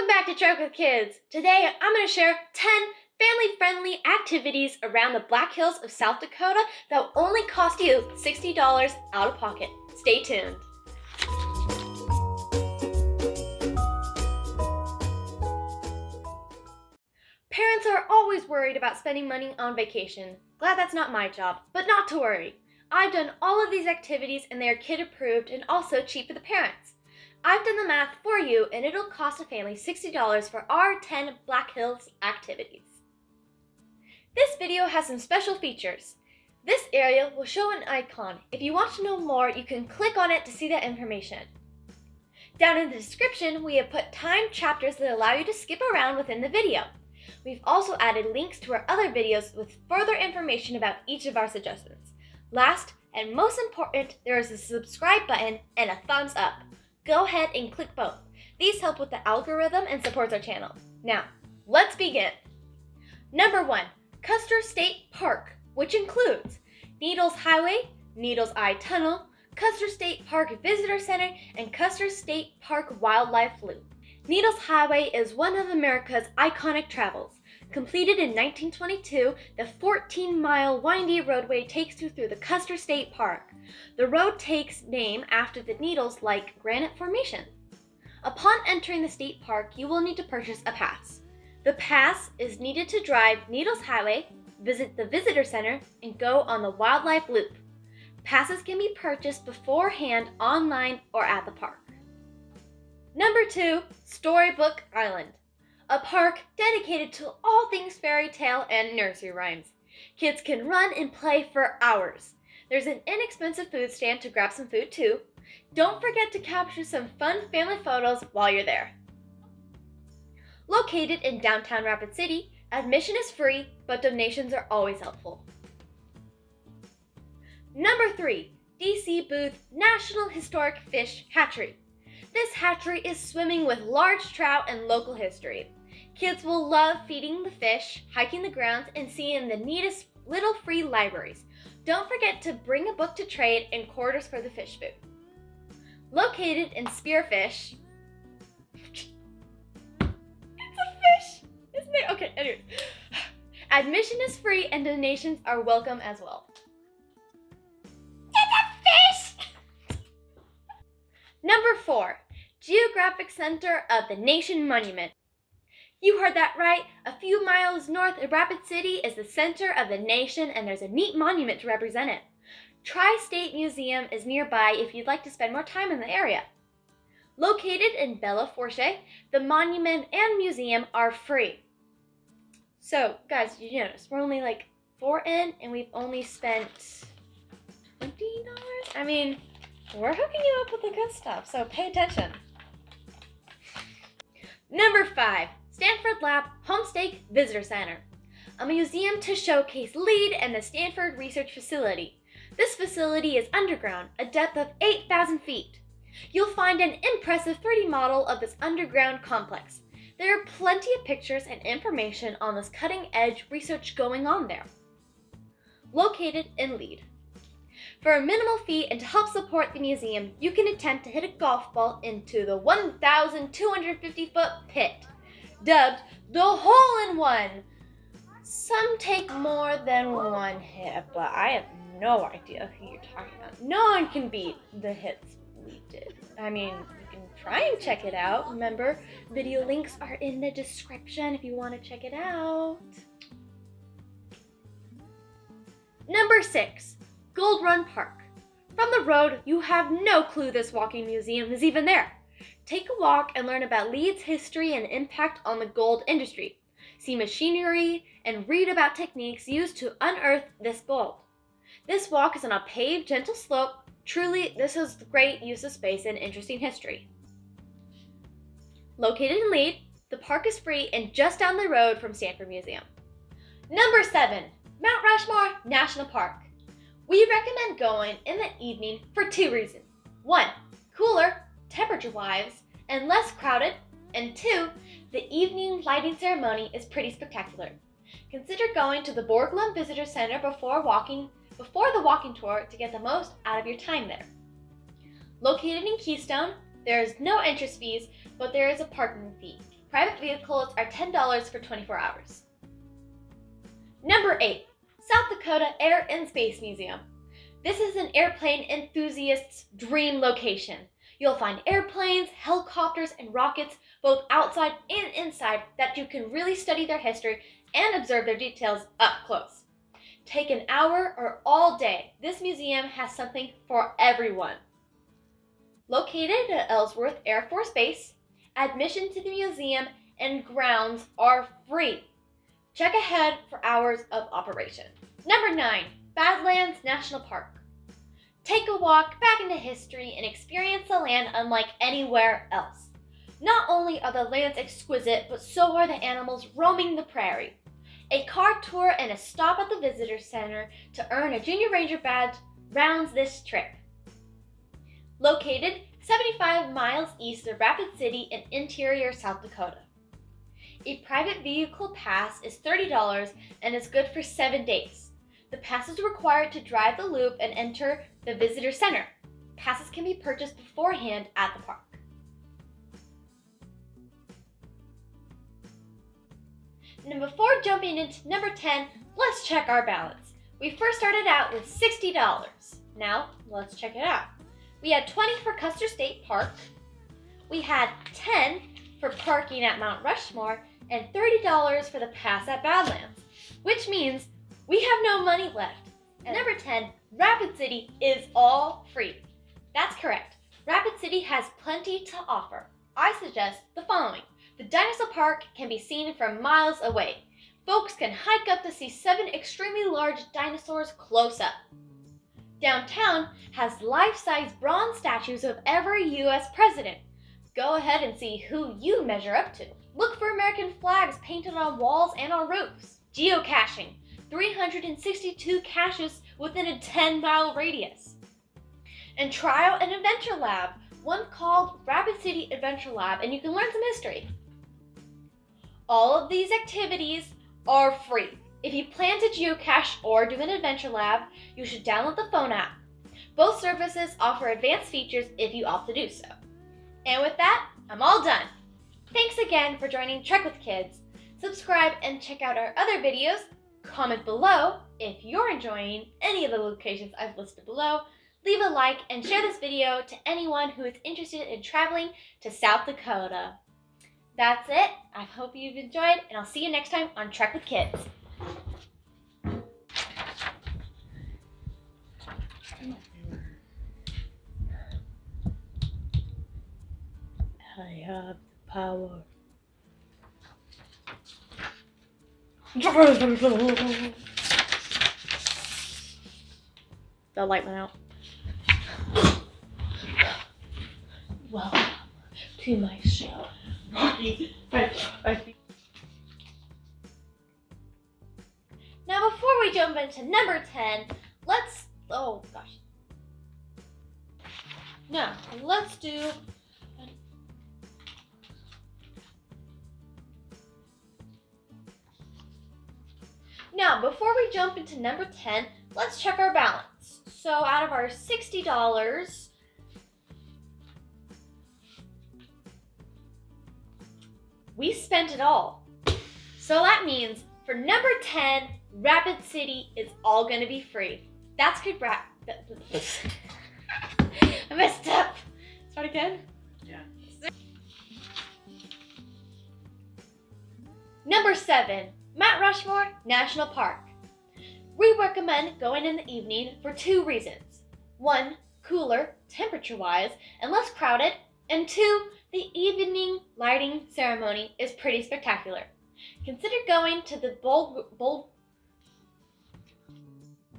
Welcome back to Truck with Kids. Today I'm going to share 10 family-friendly activities around the Black Hills of South Dakota that will only cost you $60 out of pocket. Stay tuned. Parents are always worried about spending money on vacation. Glad that's not my job, but not to worry. I've done all of these activities and they are kid approved and also cheap for the parents. I've done the math for you and it'll cost a family $60 for our 10 Black Hills activities. This video has some special features. This area will show an icon. If you want to know more, you can click on it to see that information. Down in the description, we have put timed chapters that allow you to skip around within the video. We've also added links to our other videos with further information about each of our suggestions. Last and most important, there is a subscribe button and a thumbs up. Go ahead and click both. These help with the algorithm and supports our channel. Now, let's begin. Number 1, Custer State Park, which includes Needles Highway, Needles Eye Tunnel, Custer State Park Visitor Center, and Custer State Park Wildlife Loop. Needles Highway is one of America's iconic travels. Completed in 1922, the 14-mile windy roadway takes you through the Custer State Park. The road takes name after the needles-like granite formation. Upon entering the state park, you will need to purchase a pass. The pass is needed to drive Needles Highway, visit the visitor center, and go on the wildlife loop. Passes can be purchased beforehand online or at the park. Number 2, Storybook Island. A park dedicated to all things fairy tale and nursery rhymes. Kids can run and play for hours. There's an inexpensive food stand to grab some food too. Don't forget to capture some fun family photos while you're there. Located in downtown Rapid City, admission is free, but donations are always helpful. Number 3, DC Booth National Historic Fish Hatchery. This hatchery is swimming with large trout and local history. Kids will love feeding the fish, hiking the grounds, and seeing the neatest little free libraries. Don't forget to bring a book to trade and quarters for the fish food. Located in Spearfish. It's a fish, isn't it? Okay, anyways. Admission is free and donations are welcome as well. It's a fish! Number 4, Geographic Center of the Nation Monument. You heard that right. A few miles north of Rapid City is the center of the nation and there's a neat monument to represent it. Tri-State Museum is nearby if you'd like to spend more time in the area. Located in Bella Forche, the monument and museum are free. So guys, you notice we're only like 4 in and we've only spent $20. I mean, we're hooking you up with the good stuff, so pay attention. Number 5, Sanford Lab Homestake Visitor Center, a museum to showcase LEED and the Sanford Research Facility. This facility is underground, a depth of 8,000 feet. You'll find an impressive 3D model of this underground complex. There are plenty of pictures and information on this cutting-edge research going on there. Located in LEED. For a minimal fee and to help support the museum, you can attempt to hit a golf ball into the 1,250-foot pit, dubbed the Hole-in-One. Some take more than one hit, but I have no idea who you're talking about. No one can beat the hits we did. I mean, you can try and check it out. Remember, video links are in the description if you want to check it out. Number 6, Gold Run Park. From the road, you have no clue this walking museum is even there. Take a walk and learn about Leeds' history and impact on the gold industry. See machinery and read about techniques used to unearth this gold. This walk is on a paved, gentle slope. Truly, this is great use of space and interesting history. Located in Leeds, the park is free and just down the road from Sanford Museum. Number 7, Mount Rushmore National Park. We recommend going in the evening for 2 reasons. 1, cooler, temperature-wise, and less crowded. And 2, the evening lighting ceremony is pretty spectacular. Consider going to the Borglum Visitor Center before the walking tour to get the most out of your time there. Located in Keystone, there is no entrance fees, but there is a parking fee. Private vehicles are $10 for 24 hours. Number 8. South Dakota Air and Space Museum. This is an airplane enthusiast's dream location. You'll find airplanes, helicopters, and rockets both outside and inside that you can really study their history and observe their details up close. Take an hour or all day. This museum has something for everyone. Located at Ellsworth Air Force Base, admission to the museum and grounds are free. Check ahead for hours of operation. Number 9. Badlands National Park. Take a walk back into history and experience the land unlike anywhere else. Not only are the lands exquisite, but so are the animals roaming the prairie. A car tour and a stop at the visitor center to earn a Junior Ranger badge rounds this trip. Located 75 miles east of Rapid City in interior South Dakota. A private vehicle pass is $30 and is good for 7 days. The pass is required to drive the loop and enter the visitor center. Passes can be purchased beforehand at the park. And before jumping into number 10, let's check our balance. We first started out with $60. Now, let's check it out. We had $20 for Custer State Park. We had $10 for parking at Mount Rushmore and $30 for the pass at Badlands, which means we have no money left. And number 10, Rapid City is all free. That's correct. Rapid City has plenty to offer. I suggest the following. The Dinosaur Park can be seen from miles away. Folks can hike up to see 7 extremely large dinosaurs close up. Downtown has life-size bronze statues of every U.S. president. Go ahead and see who you measure up to. Look for American flags painted on walls and on roofs. Geocaching. 362 caches within a 10-mile radius. And try out an adventure lab, one called Rapid City Adventure Lab, and you can learn some history. All of these activities are free. If you plan to geocache or do an adventure lab, you should download the phone app. Both services offer advanced features if you opt to do so. And with that, I'm all done. Thanks again for joining Trek with Kids. Subscribe and check out our other videos. Comment below if you're enjoying any of the locations I've listed below. Leave a like and share this video to anyone who is interested in traveling to South Dakota. That's it. I hope you've enjoyed, and I'll see you next time on Trek with Kids. I have power. The light went out. Welcome to my show. Now before we jump into number 10, let's do Now, before we jump into number 10, let's check our balance. So out of our $60, we spent it all. So that means for number 10, Rapid City is all going to be free. That's good. I messed up. Start again? Yeah. Number 7, Mount Rushmore National Park. We recommend going in the evening for 2 reasons. 1, cooler, temperature-wise, and less crowded. And 2, the evening lighting ceremony is pretty spectacular. Consider going to the